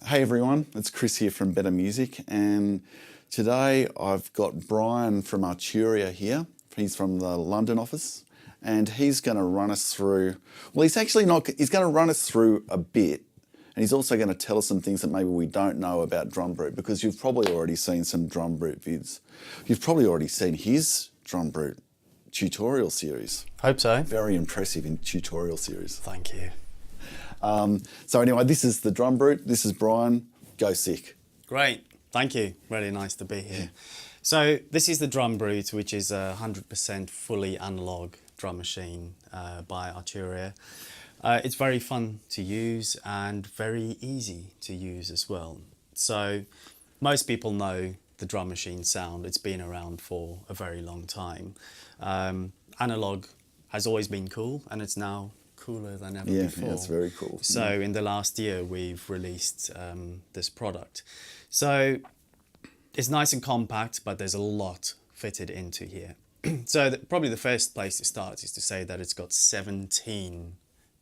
Hey everyone, it's Chris here from Better Music, and today I've got Bryan from Arturia here. He's from the London office, and he's going to run us through, well, he's going to run us through a bit, and he's also going to tell us some things that maybe we don't know about Drumbrute, because you've probably already seen some Drumbrute vids. You've probably already seen his Drumbrute tutorial series. Hope so. Very impressive in tutorial series. Thank you. So anyway, this is the Drumbrute. This is Bryan. Go sick. Great. Thank you. Really nice to be here. So this is the Drumbrute, which is a 100% fully analog drum machine by Arturia. It's very fun to use and very easy to use as well. So most people know the drum machine sound. It's been around for a very long time. Analog has always been cool, and it's now cooler than ever before. Yeah, it's very cool. So in the last year, we've released this product. So it's nice and compact, but there's a lot fitted into here. So probably the first place to start is to say that it's got 17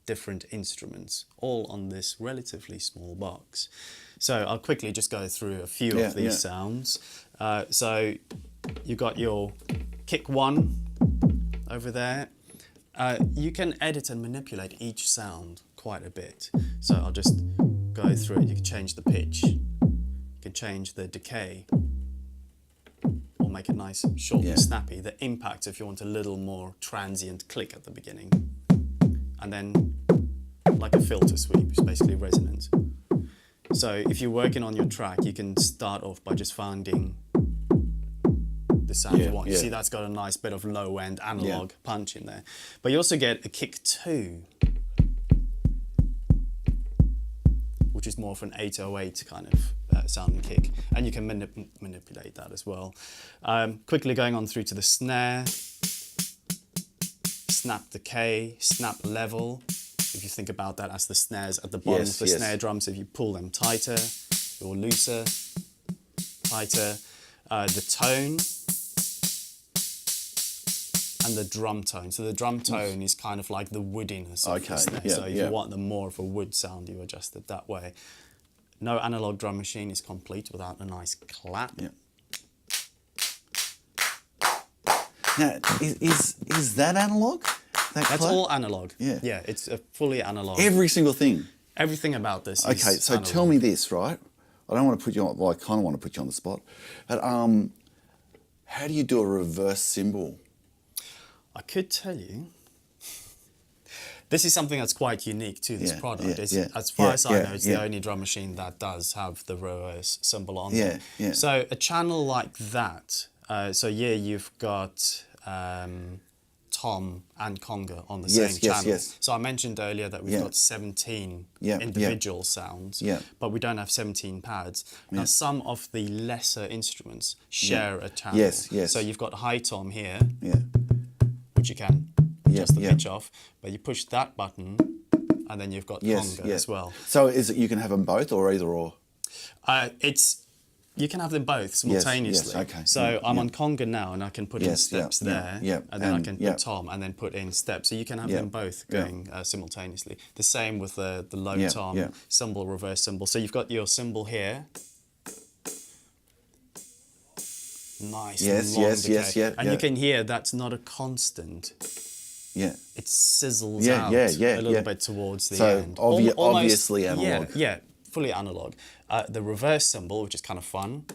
different instruments, all on this relatively small box. So I'll quickly just go through a few of these sounds. So you've got your kick one over there. You can edit and manipulate each sound quite a bit. So I'll just go through it. You can change the pitch, you can change the decay, or make it nice, short and snappy. The impact, if you want a little more transient click at the beginning. And then like a filter sweep, it's basically resonance. So if you're working on your track, you can start off by just finding the sound you want. You see that's got a nice bit of low end analog punch in there. But you also get a kick 2, which is more of an 808 kind of sounding kick. And you can manipulate that as well. Quickly going on through to the snare, snap decay, snap level. If you think about that as the snares at the bottom of the snare drums, if you pull them tighter or looser, tighter, the tone, and the drum tone. So the drum tone is kind of like the woodiness of the snare. So if you want the more of a wood sound, you adjust it that way. No analog drum machine is complete without a nice clap. Now, is that analog? That's all analog. Yeah, it's a fully analog. Every single thing? Everything about this is Okay, so analog. tell me this, right? I don't want to put you on, well, I kind of want to put you on the spot. But how do you do a reverse cymbal? I could tell you. This is something that's quite unique to this product. As far as I know, it's the only drum machine that does have the reverse cymbal on there. So a channel like that, you've got tom and conga on the same channel. So I mentioned earlier that we've got 17 individual sounds, but we don't have 17 pads. Now some of the lesser instruments share a channel. So you've got high tom here, which you can adjust the pitch off, but you push that button and then you've got conga as well. So is it you can have them both or either or? You can have them both simultaneously. So I'm on conga now, and I can put in steps there, and then I can put tom, and then put in steps. So you can have them both going simultaneously. The same with the low tom cymbal, reverse cymbal. So you've got your cymbal here. Nice, long decay. And you can hear that's not a constant. It sizzles out a little bit towards the end. So obviously analog. Fully analog. The reverse cymbal, which is kind of fun.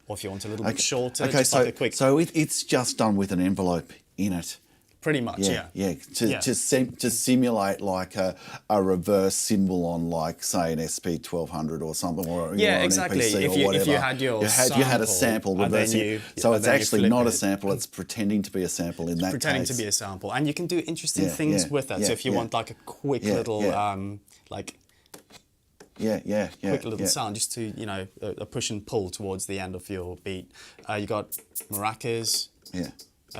Or if you want a little bit shorter, just like a quick... So it's just done with an envelope in it. Pretty much, To simulate like a reverse cymbal on, like, say, an SP1200 or something, or exactly. an EPC or whatever. If you had your you had a sample reversing. So it's actually not a sample, it's pretending to be a sample in that case. Pretending to be a sample. And you can do interesting things with that. So if you want like a quick little, quick little sound, just to, a push and pull towards the end of your beat. You got maracas.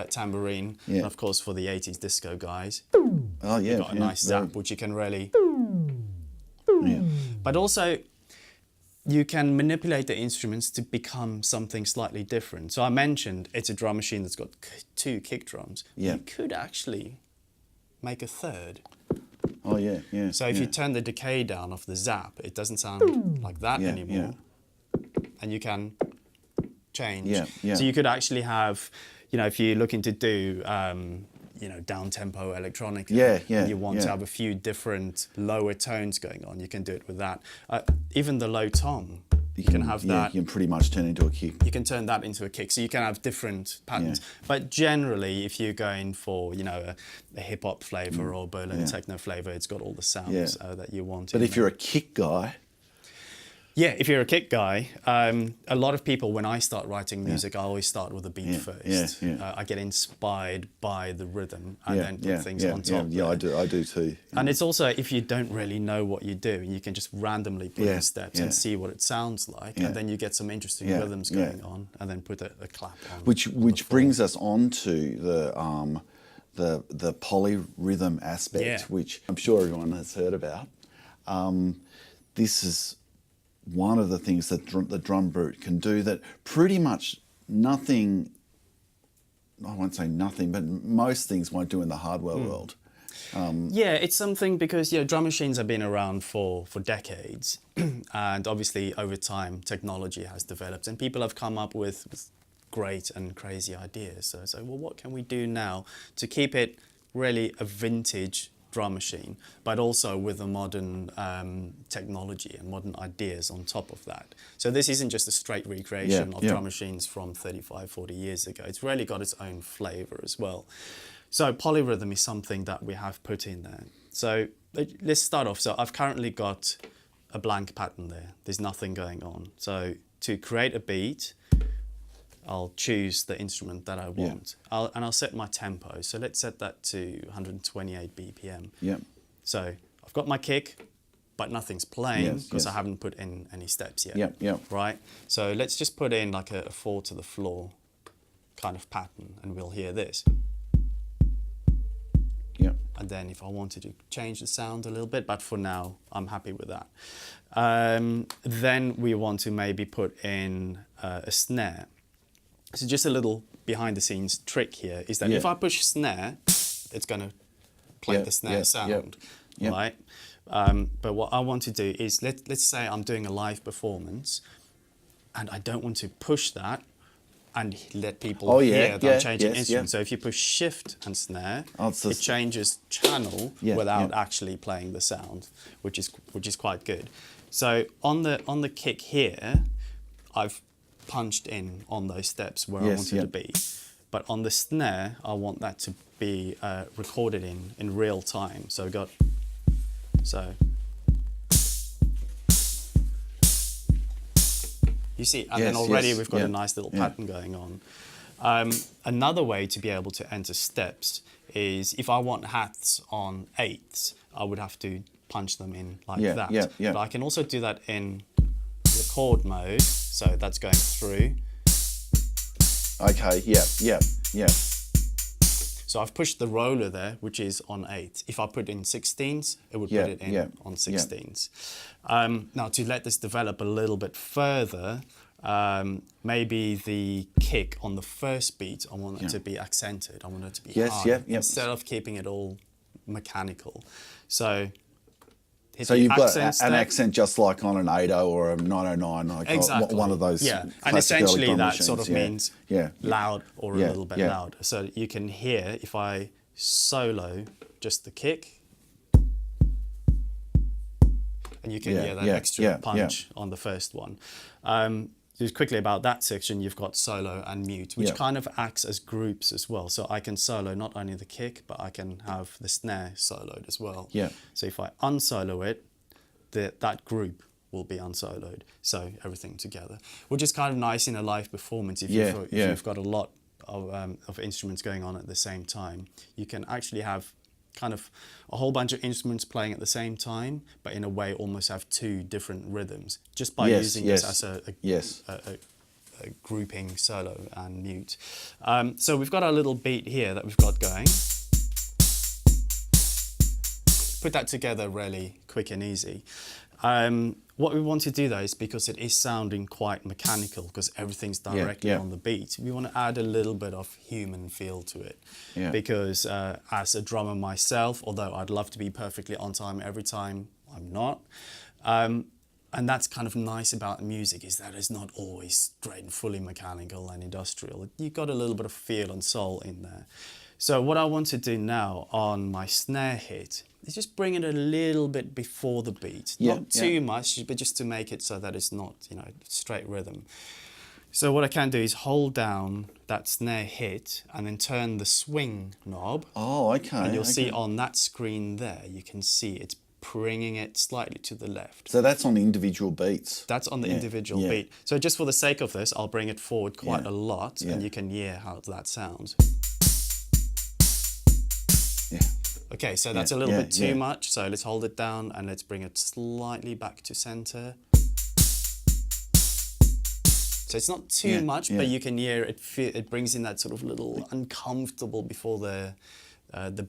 Tambourine, and of course for the 80s disco guys. You've got a nice zap, which you can really... But also, you can manipulate the instruments to become something slightly different. So I mentioned it's a drum machine that's got 2 kick drums. You could actually make a third. Oh yeah, yeah. So if you turn the decay down of the zap, it doesn't sound like that anymore. And you can change. Yeah, yeah. So you could actually have, you know, if you're looking to do, you know, down-tempo electronic, and you want to have a few different lower tones going on, you can do it with that. Even the low tom, you can have that. You can pretty much turn into a kick. You can turn that into a kick, so you can have different patterns. But generally, if you're going for, you know, a hip-hop flavour or Berlin techno flavour, it's got all the sounds that you want. But if you're a kick guy... Yeah, if you're a kick guy, a lot of people, when I start writing music, I always start with a beat first. I get inspired by the rhythm and then put things on top. Yeah, I do too. And it's also, if you don't really know what you're doing, you can just randomly put in steps and see what it sounds like, and then you get some interesting rhythms going on, and then put a clap on. Which brings us on to the polyrhythm aspect, which I'm sure everyone has heard about. This is one of the things that the Drumbrute can do that pretty much nothing, I won't say nothing, but most things won't do in the hardware world. Yeah, it's something because, you know, drum machines have been around for decades, and obviously over time technology has developed and people have come up with great and crazy ideas. So, well, what can we do now to keep it really a vintage drum machine, but also with a modern technology and modern ideas on top of that. So this isn't just a straight recreation of drum machines from 35, 40 years ago. It's really got its own flavour as well. So polyrhythm is something that we have put in there. So let's start off. So I've currently got a blank pattern there. There's nothing going on. So to create a beat, I'll choose the instrument that I want, and I'll set my tempo. So let's set that to 128 BPM. So I've got my kick, but nothing's playing because I haven't put in any steps yet. Right? So let's just put in like a 4 to the floor kind of pattern, and we'll hear this. And then if I wanted to change the sound a little bit, but for now, I'm happy with that. Then we want to maybe put in a snare. So just a little behind the scenes trick here is that if I push snare, it's going to play the snare sound, right? But what I want to do is, let's say I'm doing a live performance and I don't want to push that and let people hear that I'm changing instrument. So if you push shift and snare, it changes channel without actually playing the sound, which is quite good. So on the kick here, I've punched in on those steps where I wanted to be. But on the snare, I want that to be recorded in real time. So you see, and then already we've got a nice little pattern going on. Another way to be able to enter steps is if I want hats on eighths, I would have to punch them in like that. But I can also do that in record mode. So that's going through. Okay, So I've pushed the roller there, which is on 8. If I put in 16s, it would put it in on 16s. Now to let this develop a little bit further, maybe the kick on the first beat, I want it to be accented. I want it to be high instead of keeping it all mechanical. So you've got an accent just like on an 80 or a 909, like one of those. And essentially that machines. Sort of means loud or a little bit louder. So you can hear if I solo just the kick, and you can hear that extra punch on the first one. Just quickly about that section, you've got solo and mute, which kind of acts as groups as well. So I can solo not only the kick, but I can have the snare soloed as well. So if I unsolo it, that group will be unsoloed. So everything together, which is kind of nice in a live performance. If you've got a lot of instruments going on at the same time, you can actually have kind of a whole bunch of instruments playing at the same time, but in a way almost have 2 different rhythms just by using this as a grouping solo and mute. So we've got our little beat here that we've got going. put that together really quick and easy. What we want to do though is, because it is sounding quite mechanical, because everything's directly on the beat, we want to add a little bit of human feel to it. Yeah. Because as a drummer myself, although I'd love to be perfectly on time every time, I'm not. And that's kind of nice about music, is that it's not always straight and fully mechanical and industrial. You've got a little bit of feel and soul in there. So what I want to do now on my snare hit is just bring it a little bit before the beat. Not too much, but just to make it so that it's not, straight rhythm. So what I can do is hold down that snare hit and then turn the swing knob. Oh, okay. And you'll see on that screen there, you can see it's bringing it slightly to the left. So that's on the individual beats. That's on the individual beat. So just for the sake of this, I'll bring it forward quite a lot, and you can hear how that sounds. Yeah. Okay, so that's a little bit too much, so let's hold it down and let's bring it slightly back to center. So it's not too much, but you can hear it. It brings in that sort of little uncomfortable before the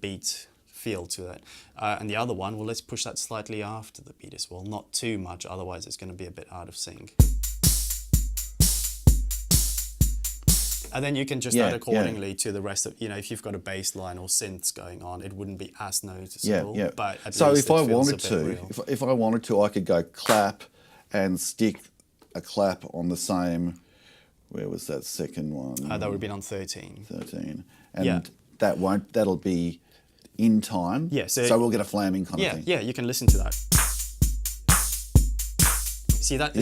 beat feel to it. And the other one, well, let's push that slightly after the beat as well. Not too much, otherwise it's going to be a bit out of sync. And then you can just add accordingly to the rest of, if you've got a bass line or synths going on, it wouldn't be as noticeable. But at so least if I it feels wanted a bit to, real. if I wanted to, I could go clap and stick a clap on the same. Where was that second one? That would have been on 13. 13, and that'll be in time. Yeah. So we'll get a flaming kind of thing. Yeah, you can listen to that. See that?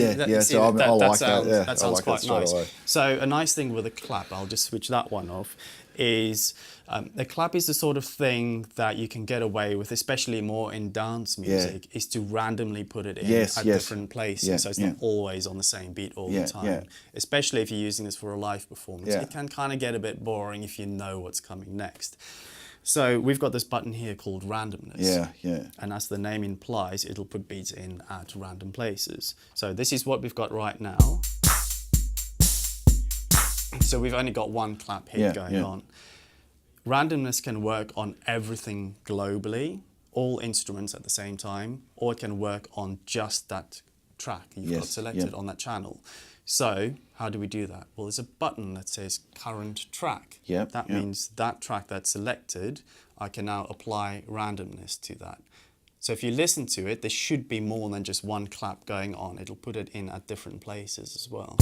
So I like sounds, that. Yeah, that sounds like quite straight nice. away. So a nice thing with a clap, I'll just switch that one off, is a clap is the sort of thing that you can get away with, especially more in dance music, is to randomly put it in at different places. So it's not always on the same beat all the time. Especially if you're using this for a live performance. It can kind of get a bit boring if you know what's coming next. So we've got this button here called Randomness. And as the name implies, it'll put beats in at random places. So this is what we've got right now. So we've only got one clap hit going on. Randomness can work on everything globally, all instruments at the same time, or it can work on just that track you've got selected on that channel. So how do we do that? Well, there's a button that says current track. That means that track that's selected, I can now apply randomness to that. So if you listen to it, there should be more than just one clap going on. It'll put it in at different places as well.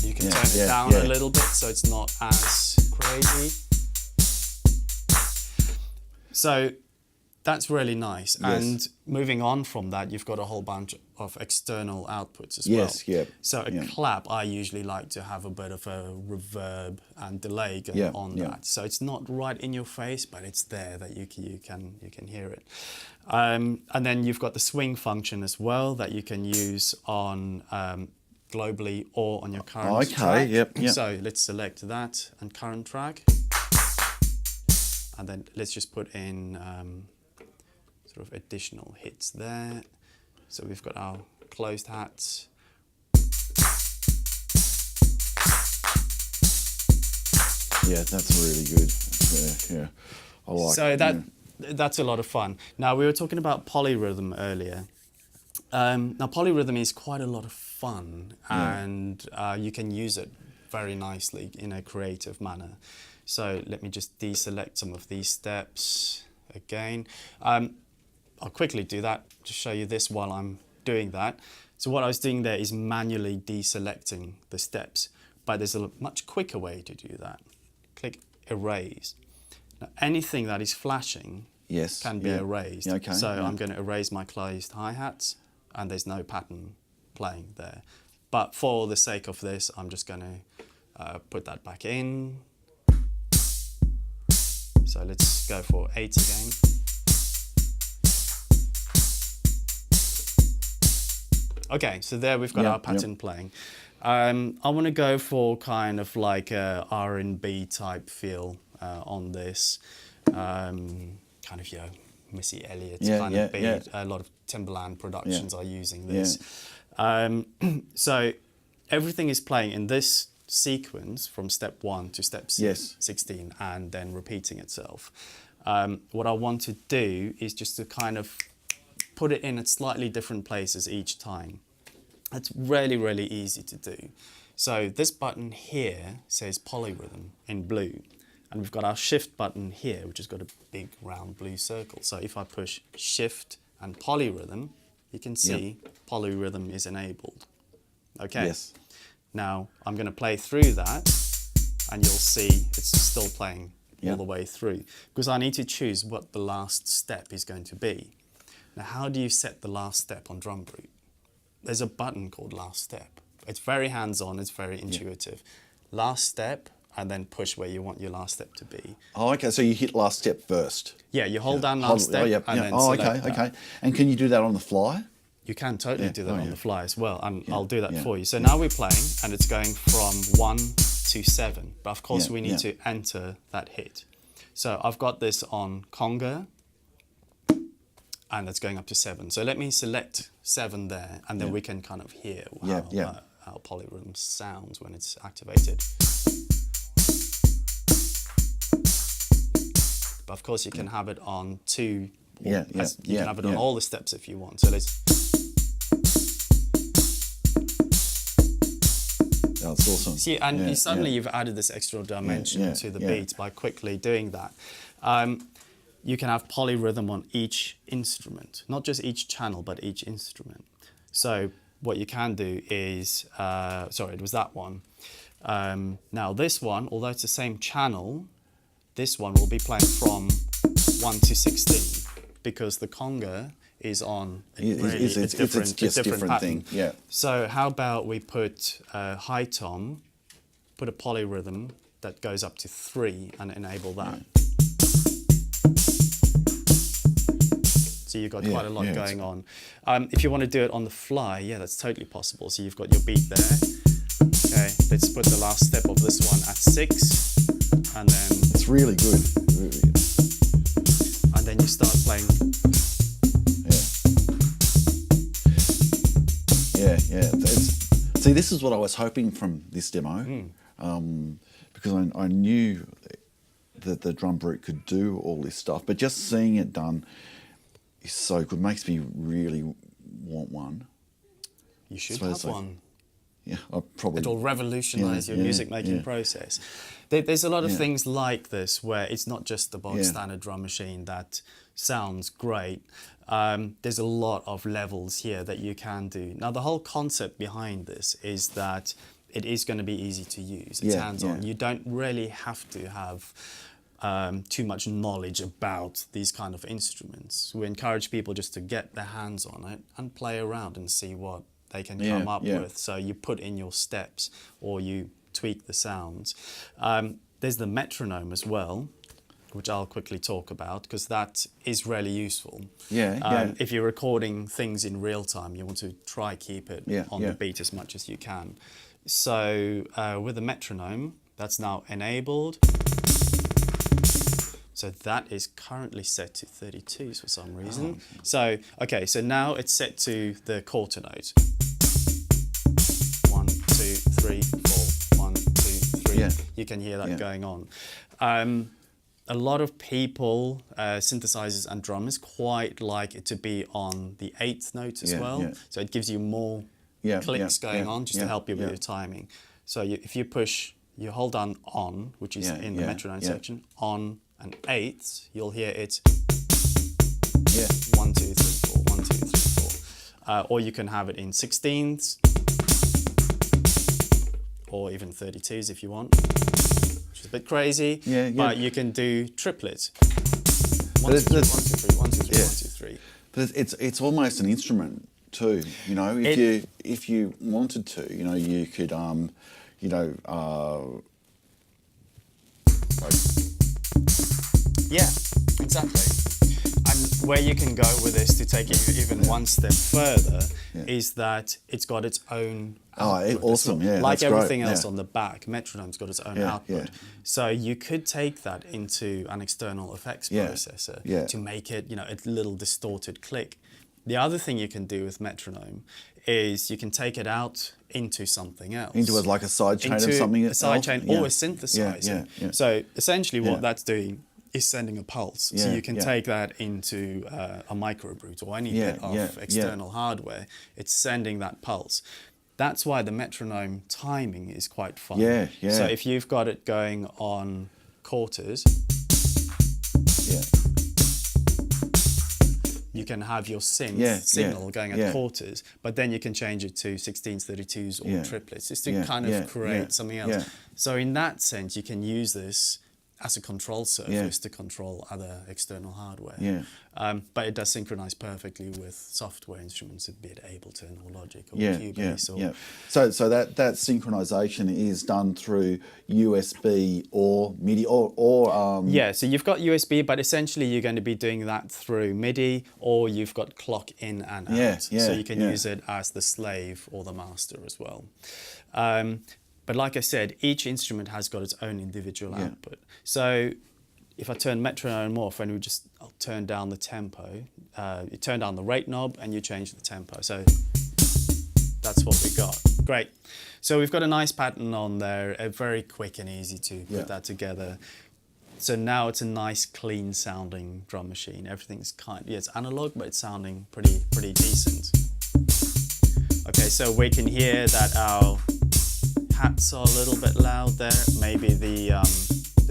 You can turn it down a little bit so it's not as crazy. So that's really nice. And moving on from that, you've got a whole bunch of external outputs as well. So a clap, I usually like to have a bit of a reverb and delay going on that. So it's not right in your face, but it's there that you can hear it. And then you've got the swing function as well that you can use on globally or on your current track. So let's select that and current track. And then let's just put in sort of additional hits there. So we've got our closed hats. Yeah, that's really good. I like. So that's a lot of fun. Now we were talking about polyrhythm earlier. Now polyrhythm is quite a lot of fun, and you can use it very nicely in a creative manner. So let me just deselect some of these steps again. I'll quickly do that to show you this while I'm doing that. So what I was doing there is manually deselecting the steps, but there's a much quicker way to do that. Click Erase. Now anything that is flashing can be erased. So I'm going to erase my closed hi-hats, and there's no pattern playing there. But for the sake of this, I'm just going to put that back in. So let's go for 8 again. Okay, so there we've got our pattern playing. I want to go for kind of like a R&B type feel on this. Kind of, Missy Elliott kind of beat. A lot of Timbaland productions are using this. So everything is playing in this sequence from step 1 to step Yes. 16 and then repeating itself. What I want to do is just to kind of put it in at slightly different places each time. It's really, really easy to do. So this button here says Polyrhythm in blue. And we've got our shift button here, which has got a big round blue circle. So if I push shift and Polyrhythm, you can see Polyrhythm is enabled. Okay. Yes. Now I'm going to play through that and you'll see it's still playing all the way through, because I need to choose what the last step is going to be. Now, how do you set the last step on Drumbrute? There's a button called last step. It's very hands-on, it's very intuitive. Last step, and then push where you want your last step to be. Oh, okay, so you hit last step first. Yeah, you hold down last step and then select okay. that. And can you do that on the fly? You can totally do that on the fly as well, and I'll do that yeah. for you. So now we're playing, and it's going from 1 to 7, but of course we need to enter that hit. So I've got this on conga, and it's going up to 7. So let me select 7 there, and then we can kind of hear how Polyrhythm sounds when it's activated. But of course you can have it on 2. You can have it on all the steps if you want. So let's. That's awesome. See, and suddenly you've added this extra dimension to the beat by quickly doing that. You can have polyrhythm on each instrument, not just each channel, but each instrument. So what you can do is, sorry, it was that one. Now this one, although it's the same channel, this one will be playing from 1 to 16 because the conga is on a different pattern. Thing. Yeah. So how about we put high tom, put a polyrhythm that goes up to 3 and enable that. So you've got quite a lot going on. If you want to do it on the fly, that's totally possible. So you've got your beat there. Okay, let's put the last step of this one at 6, and then it's really good. Really good. And then you start playing. See, this is what I was hoping from this demo, because I knew that the Drumbrute could do all this stuff, but just seeing it done is so good. Makes me really want one. You should have one. Yeah, I probably. It'll revolutionise your music making process. There's a lot of things like this where it's not just the bog standard drum machine that sounds great. There's a lot of levels here that you can do. Now, the whole concept behind this is that it is going to be easy to use. It's hands-on. You don't really have to have too much knowledge about these kind of instruments. We encourage people just to get their hands on it and play around and see what they can come up with. So you put in your steps or you tweak the sounds. There's the metronome as well, which I'll quickly talk about because that is really useful. If you're recording things in real time, you want to try keep it on the beat as much as you can. So with the metronome, that's now enabled. So that is currently set to 32s for some reason. So now it's set to the quarter note. 1, 2, 3, 4. 1, 2, 3. You can hear that going on. A lot of people, synthesizers and drummers, quite like it to be on the 8th note as well. So it gives you more clicks going on just to help you with your timing. So if you push, you hold down on, which is in the metronome section, on and 8ths, you'll hear it 1, 2, 3, 4, 1, 2, 3, 4. Or you can have it in 16ths, or even 32s if you want. It's a bit crazy, but you can do triplets. 1, 2, 3, 1, 2, 3, 1, 2, 3, 1, 2, 3. But it's almost an instrument too. You know, if you wanted to, you know, you could exactly. And where you can go with this to take it even one step further is that it's got its own output. Awesome, like that's everything great. else on the back, metronome's got its own output. So you could take that into an external effects processor to make it, a little distorted click. The other thing you can do with metronome is you can take it out into something else. Into like a side chain into of something a side else? chain Yeah. or a synthesizer. Yeah, yeah. So essentially what Yeah. that's doing is sending a pulse. So Yeah, you can yeah. take that into a microbrute or any Yeah, bit of yeah, external hardware. It's sending that pulse. That's why the metronome timing is quite fun. Yeah, yeah. So if you've got it going on quarters, Yeah. you can have your synth Yeah, signal yeah, going at yeah. quarters, but then you can change it to 16s, 32s or Yeah. triplets just to Yeah, kind of yeah, create yeah, something else. yeah. So in that sense, you can use this as a control surface to control other external hardware. Yeah. But it does synchronize perfectly with software instruments, be it Ableton or Logic or Yeah, Cubase. yeah, yeah. So that synchronization is done through USB or MIDI or Yeah, so you've got USB, but essentially you're going to be doing that through MIDI, or you've got clock in and out. Yeah, So yeah, you can yeah. use it as the slave or the master as well. But like I said, each instrument has got its own individual Yeah. output. So if I turn metronome off and I'll turn down the tempo, you turn down the rate knob and you change the tempo. So that's what we got. Great. So we've got a nice pattern on there, very quick and easy to put that together. So now it's a nice, clean sounding drum machine. Everything's it's analog, but it's sounding pretty decent. Okay, so we can hear that our hats are a little bit loud there. Maybe the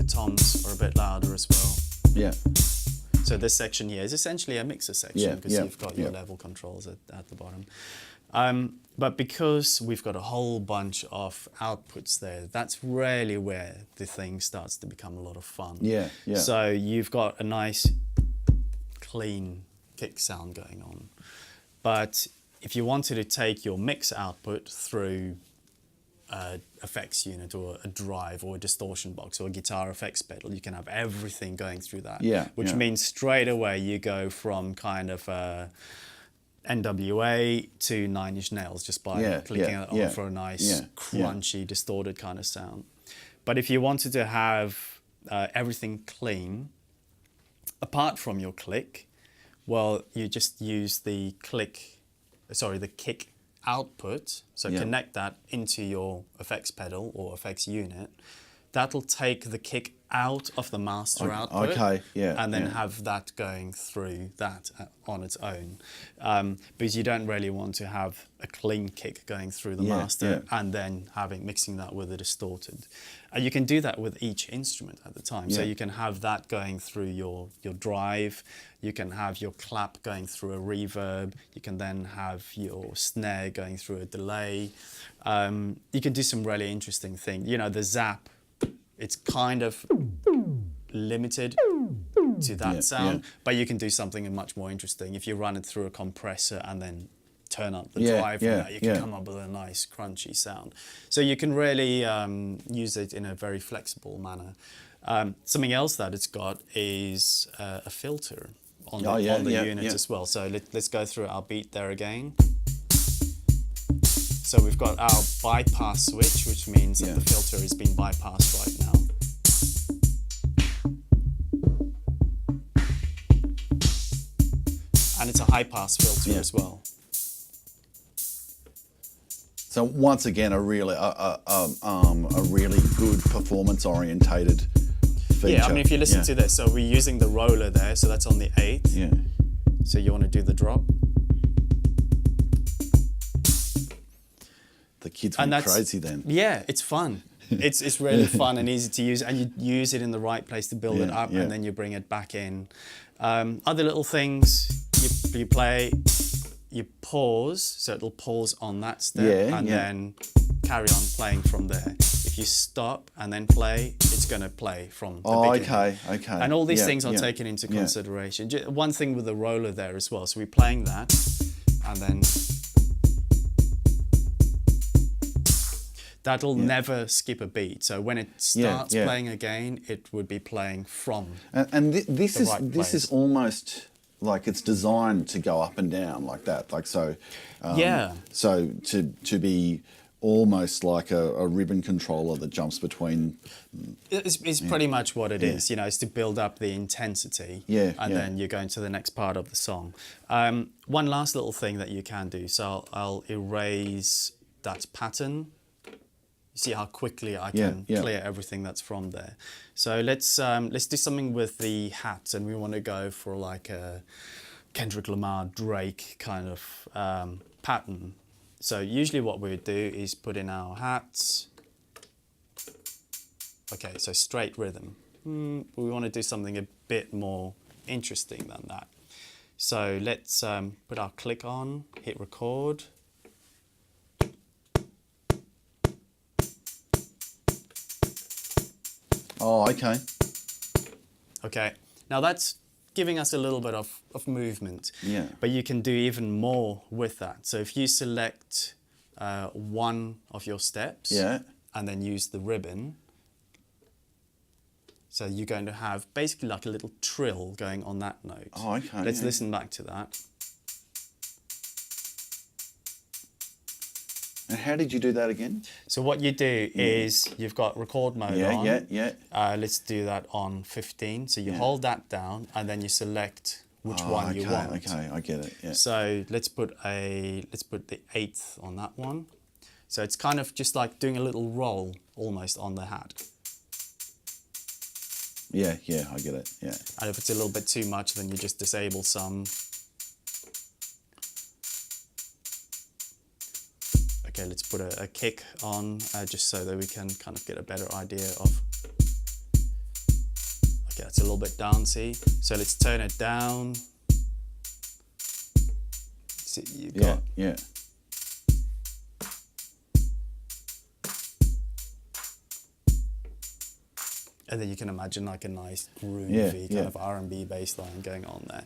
toms are a bit louder as well. yeah. So this section here is essentially a mixer section Yeah, because yeah, you've got your yeah. level controls at the bottom. But because we've got a whole bunch of outputs there, that's really where the thing starts to become a lot of fun. Yeah, yeah. So you've got a nice, clean kick sound going on. But if you wanted to take your mix output through effects unit or a drive or a distortion box or a guitar effects pedal, you can have everything going through that. Yeah, Which yeah. means straight away you go from kind of NWA to Nine Inch Nails just by Yeah, clicking yeah, it on yeah, for a nice yeah, crunchy distorted kind of sound. But if you wanted to have everything clean apart from your click, well, you just use the kick output, so Yeah. connect that into your effects pedal or effects unit. That'll take the kick out of the master output, okay, yeah, and then yeah. have that going through that on its own, because you don't really want to have a clean kick going through the Yeah, master yeah. and then mixing that with a distorted. And you can do that with each instrument at the time. So Yeah. you can have that going through your drive, you can have your clap going through a reverb, you can then have your snare going through a delay. You can do some really interesting things. You know, the zap, it's kind of limited to that sound, but you can do something much more interesting. If you run it through a compressor and then turn up the drive, you can come up with a nice crunchy sound. So you can really use it in a very flexible manner. Something else that it's got is a filter on the unit as well. So let's go through our beat there again. So we've got our bypass switch, which means that the filter is being bypassed right now. And it's a high pass filter as well. So once again, a really good performance orientated feature. Yeah, I mean, if you listen to this, so we're using the roller there, so that's on the 8th. Yeah. So you want to do the drop. The kids went crazy then. Yeah, it's fun. It's really fun and easy to use, and you use it in the right place to build it up, and then you bring it back in. Other little things, you play, you pause, so it'll pause on that step, and then carry on playing from there. If you stop and then play, it's going to play from the beginning. Okay. And all these things are taken into consideration. One thing with the roller there as well, so we're playing that, and then that'll never skip a beat. So when it starts playing again, it would be playing from this the right is place. almost like it's designed to go up and down like that. Like so. So to be almost like a ribbon controller that jumps between. It's pretty much what it is, you know, it's to build up the intensity, and then you go into the next part of the song. One last little thing that you can do, so I'll erase that pattern. You see how quickly I can clear everything that's from there. So let's do something with the hats, and we want to go for like a Kendrick Lamar, Drake kind of pattern. So usually what we would do is put in our hats. Okay, so straight rhythm. We want to do something a bit more interesting than that. So let's put our click on, hit record. Oh, okay. Okay, now that's giving us a little bit of movement. Yeah. But you can do even more with that. So if you select one of your steps and then use the ribbon, so you're going to have basically like a little trill going on that note. Oh, okay. Let's listen back to that. And how did you do that again? So what you do is you've got record mode on. Let's do that on 15. So you hold that down and then you select which one you want. Okay, I get it. Yeah. So let's put the 8th on that one. So it's kind of just like doing a little roll almost on the hat. Yeah, I get it. Yeah. And if it's a little bit too much, then you just disable some. Okay, let's put a kick on just so that we can kind of get a better idea of. Okay, it's a little bit dancey. So let's turn it down. See, you've got. Yeah. And then you can imagine like a nice groovy kind of R&B bass line going on there.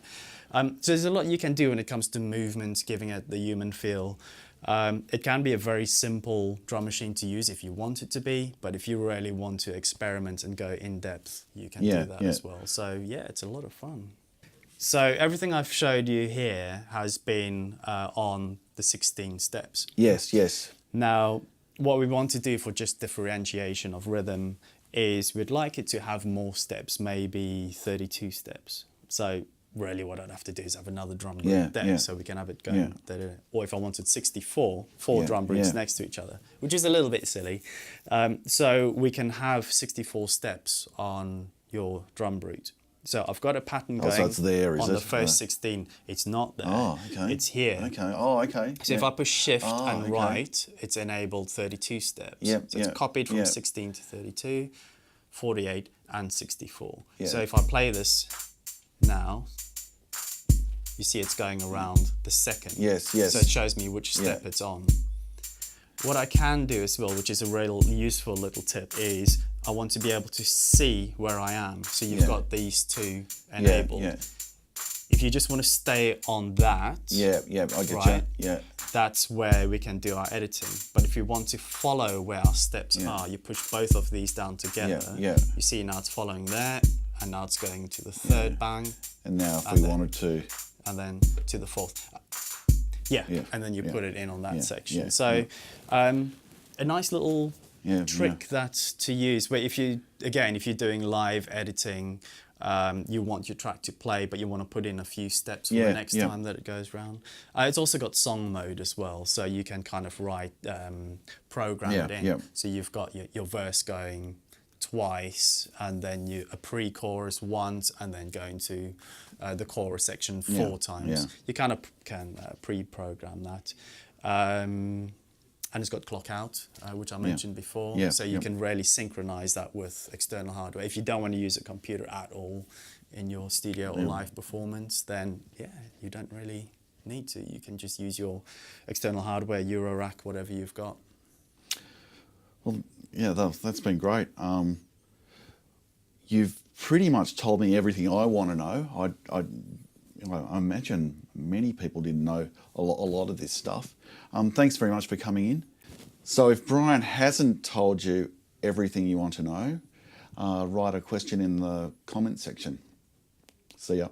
So there's a lot you can do when it comes to movements, giving it the human feel. It can be a very simple drum machine to use if you want it to be, but if you really want to experiment and go in depth, you can do that as well. So yeah, it's a lot of fun. So everything I've showed you here has been on the 16 steps. Yes. Now, what we want to do for just differentiation of rhythm is we'd like it to have more steps, maybe 32 steps. So really what I'd have to do is have another drum root there so we can have it going. Or if I wanted 64, four drum roots next to each other, which is a little bit silly. So we can have 64 steps on your drum root. So I've got a pattern going so it's there, on the first 16. It's not there. Oh, okay. It's here. Okay. Oh, okay. So if I push shift and right, it's enabled 32 steps. So it's copied from 16 to 32, 48 and 64. So if I play this now, you see it's going around the second. Yes. So it shows me which step it's on. What I can do as well, which is a real useful little tip, is I want to be able to see where I am. So you've got these two enabled. If you just want to stay on that, I get you. That's where we can do our editing. But if you want to follow where our steps are, you push both of these down together. You see now it's following there, and now it's going to the third bang. And now if we wanted to... And then to the fourth. And then you put it in on that section. So a nice little trick that's to use. But if you're doing live editing, you want your track to play, but you want to put in a few steps for the next time that it goes round. It's also got song mode as well, so you can kind of program it in. So you've got your verse going twice, and then a pre-chorus once, and then going to the chorus section 4 times. You kind of can pre-program that. And it's got clock out, which I mentioned before. So you can really synchronize that with external hardware. If you don't want to use a computer at all in your studio or live performance, then you don't really need to. You can just use your external hardware, Eurorack, whatever you've got. Well, that's been great. You've pretty much told me everything I want to know. I imagine many people didn't know a lot of this stuff. Thanks very much for coming in. So if Bryan hasn't told you everything you want to know, write a question in the comment section. See ya.